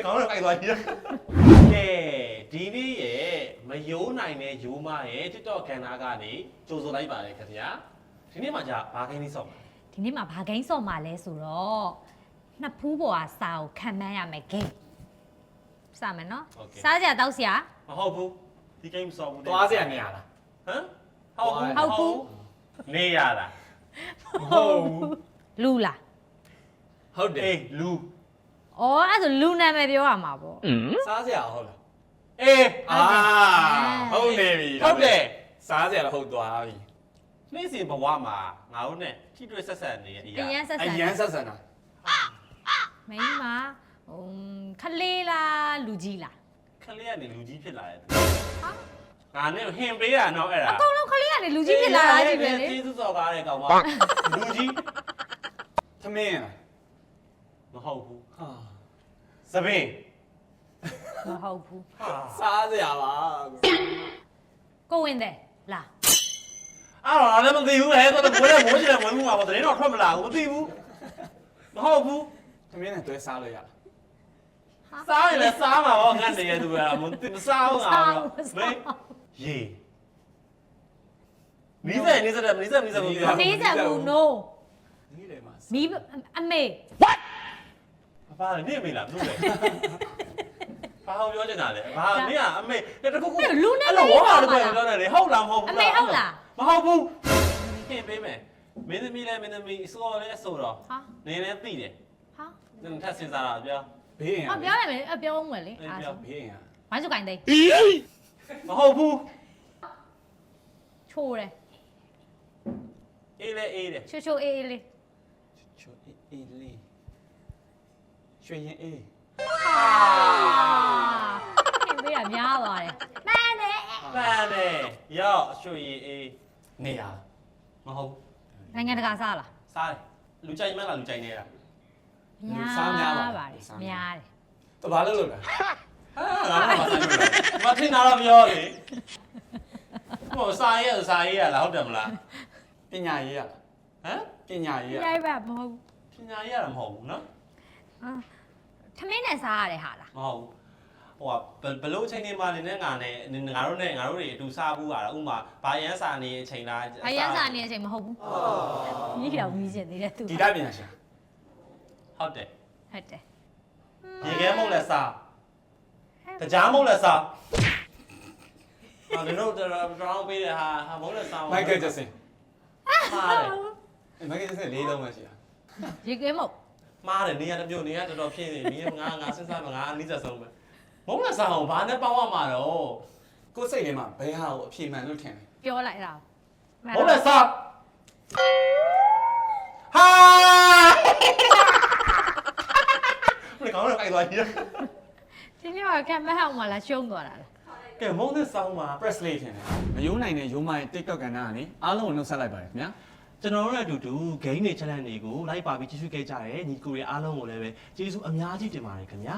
ခေါင်းတော့ကြိုက်သွားပြီကဲဒီနေ့ရဲ့မယိုးနိုင်တဲ့ယိုးမရဲ့ TikTok ခန်းသားကနေကြိုဆိုလိုက်ပါတယ်ခင်ဗျာဒီနေ့မှじゃဘာခိုင်းလေးဆော့မှာ ဒီနေ့မှာဘာဂိမ်းဆော့မှာလဲဆိုတော့နှစ်ဖူးပေါ်ကစာကိုခံမှန်းရမယ်ဂိမ်းစမယ်နော်စားကြတောက်စရာ မဟုတ်ဘူးဒီ game ဆော့ဘူး သွားစရာနေရလား ဟမ်ဟုတ်ဘူးနေရတာ ဟုတ်ဘူး လူလား ဟုတ်တယ် အေးလူ အော်အဲ့ဆိုလူနာမည်ပြောရမှာပေါ့ စားစရာဟုတ်လား အေး အာဟုတ်နေပြီ ဟုတ်တယ် စားစရာတော့ဟုတ်သွားပြီ နေ့စဉ်ဘဝမှာငါတို့နဲ့ထိတွေ့ဆက်ဆက်နေတဲ့အရာ အရန်ဆက် အ ဆက် ရန်ဆက်ဆံတာ မိန်းမခလေးလားလူကြီးလား ခလေးကနေလူကြီးဖြစ်လာတယ်ငါနဲ့ဟင်ပေးတာတော့အဲ့ဒါ အကုန်လုံးခလေးကနေလူကြီးဖြစ်လာတာကြည့်ပဲလေ ကျေးဇူးတော်ကားတဲ့ကောင်မလူကြီး သမင်းလား မဟုတ်ဘူး ဟာ သပင် မဟုတ်ဘူး ဟာ စားစရာပါ ကိုဝင်တယ်လား အဲ့တော့လည်းမသိဘူးဟဲ့တော့ဘယ်နဲ့မိုးချင်တယ်ဝင်မှုမှာပေါ့တရင်တော့ထွက်မလာဘူးမသိဘူးမဟုတ်ဘူး သမင်းနဲ့တွဲစားလို့ရလား စားရင်လည်းစားမှာပေါ့ငတ်နေရသူကမစားဘူးငါတော့မင်းရေနီးစက်ဘူးပြော နေကြဘူး no နီးတယ်မှာ မီးအမေ ဘာလဲနေမေးလားဘလို့လဲဘာအောင်ပြောချင်တာလဲဘာနေကအမေတခုခုအဲ့လိုဝါတော့ပြောနေလေဟုတ်လားမဟုတ်ဘူး အမေဟုတ်လား မဟုတ်ဘူးခင်ပေးမယ်မင်းသမီးလဲမင်းသမီးစောလဲဆိုတော့ ဟာ နေလဲသိတယ် ဟာ ထပ်စဉ်းစားတာပြော ဘေးရင် ဟောပြောလိုက်မယ်ပြောဦးမယ်လေအားဆို ဘေးရင် ဝိုင်းစုကိုင်းသိ မဟုတ်ဘူး ချိုးတယ် အေးလဲအေးတယ် ချိုးအေးအေးလေး ချိုအေးလေးရွှေရင်အေး ဟာခင်ပေးရများပါတယ်မှန်တယ် မှန်တယ်ရောက်ရွှေရီအေး နေရ မဟုတ် နိုင်ငံတကာစားလား စားတယ်လူကြိုက်မှလားလူကြိုက်နေတာ များပါတယ်များတယ် တဘာလို့လို့လား ဟာငါတော့မထင်တာတော့ပြောလေဟိုစားရလားဟုတ်တယ်မလား ပညာရေးရ ဟမ် ပညာရေးရ ရိုက်ပါမဟုတ် ပညာရတာမဟုတ်ဘူးနော် ထမင်းနဲ့စားရတယ်ဟာလား မဟုတ်ဘူးဟိုကဘလို့အချိန်နေမှနေနဲ့ငါတို့တွေအတူစားဘူးอ่ะဥမာဘာရန်စာနေအချိန်လား အရန်စားနေတဲ့အချိန်မဟုတ်ဘူးကြီးတော်ကြီးရှင်နေတဲ့သူ ဒီတပညာရှင် ဟုတ်တယ် ဟုတ်တယ် ရေခဲမုတ်လည်းစားကြားမုတ်လည်းစားဟာတို့တော့ပေးတယ်ဟာမုတ်လည်းစား မိုက်ကယ်ဂျက်ဆင် မှားတယ် မိုက်ကယ်ဂျက်ဆင်လေးလုံးပဲရှိတာ ရေကဲမဟုတ် မှားတယ်နေရာတစ်မျိုးနေရာတော်တော်ဖြစ်နေပြီငါစဉ်းစားမှာငါအနည်းဆက်ဆုံးပဲမုတ်လည်းစားအောင်ဘာနဲ့ပေါင်းရမှာတော့ ကိုယ်စိတ်ထဲမှာဘယ်ဟာကိုအပြေမှန်လို့ထင်လဲ ပြောလိုက်တာ မုတ်လည်းစားဟာဘယ်ကောင်တော့ကြိုက်သွားပြီ ဒီနေ့ကကံမဟောက်မှလာရှုံးသွားတာလား ကဲမုတ်လည်းစားမှာ press လေးထင်တယ်မယိုးနိုင်တဲ့ယိုးမရဲ့ TikTok ကဏ္ဍကနေအားလုံးကိုနှုတ်ဆက်လိုက်ပါတယ်ခင်ဗျာ ကျွန်တော်တို့ရဲ့အတူတူ game တွေ challenge တွေကို like ပါပြီးကြည့်ရှုခဲ့ကြတယ်ညီကိုတွေအားလုံးကိုလည်းပဲကျေးဇူးအများကြီးတင်ပါတယ်ခင်ဗျာ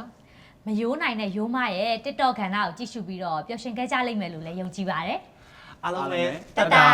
မယိုးနိုင်တဲ့ယိုးမရဲ့ TikTok ခန္ဓာကိုကြည့်ရှုပြီးတော့ပျော်ရွှင်ခဲ့ကြလိမ့်မယ်လို့လည်းယုံကြည်ပါတယ် အားလုံးပဲ တတာ